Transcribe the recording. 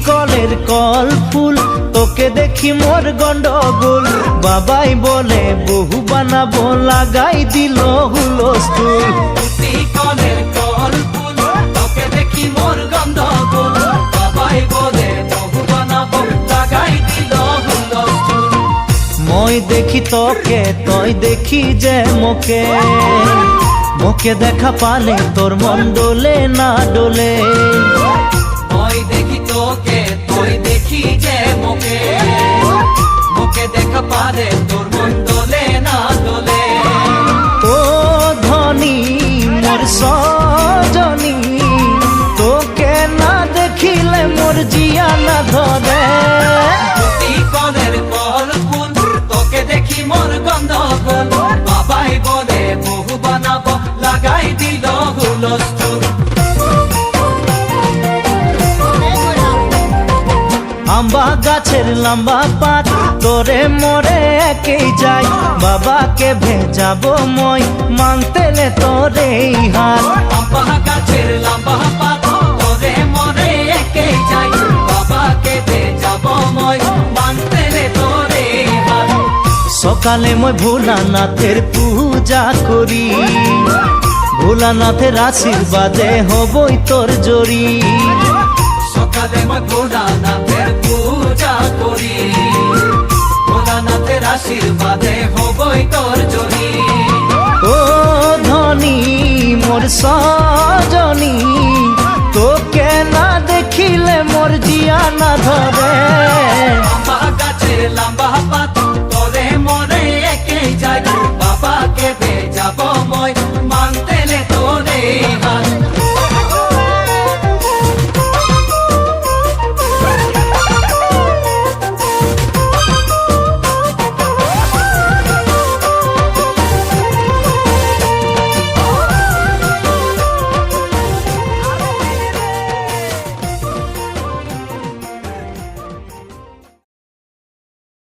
কলের কল ফুল, তোকে দেখি মোর গন্ডগোল। বাবাই বলে বহু বানাবো, লাগাই দিল হুলস্থুল। কলের কল ফুল, তোকে দেখি মোর গন্ডগোল। বাবাই বলে বহু বানাবো, লাগাই দিল হুলস্থুল। মই দেখি তোকে, তই দেখি যে মোকে, মোকে দেখা পালে তোর মন ডোলে না ডোলে। মই দেখি তোকে, তুই দেখি যে মোকে, মোকে দেখা পারে তোর মন দোলে না দোলে। ও ধনী মোর সজনী, তোকে না দেখিলে মোর জিয়া না ধরে। কলের কল ফুল, তোকে দেখি মোর গন্ডগোল। বাবাই বলে বহু বানাবো, লাগাই দিল হুলস্থুল। আম্বা গাছের লম্বা পাত, তোরে মোরে একেই যাই। বাবাকে ভেজাবো মই, মানতেলে তোরে হাত। আম্বা গাছের লম্বা পাত, তোরে মোরে একেই যাই। বাবাকে ভেজাবো মই, মানতেলে তোরে হাত। সকালে মই ভোলানাথের পূজা করি, ভোলানাথের আশীর্বাদে হবই তোর জড়ি। সকালে মই ভোলানাথের পূজা করি, ভোলানাথের আশীর্বাদে হবই তোর জড়ি। ও ধনী মোর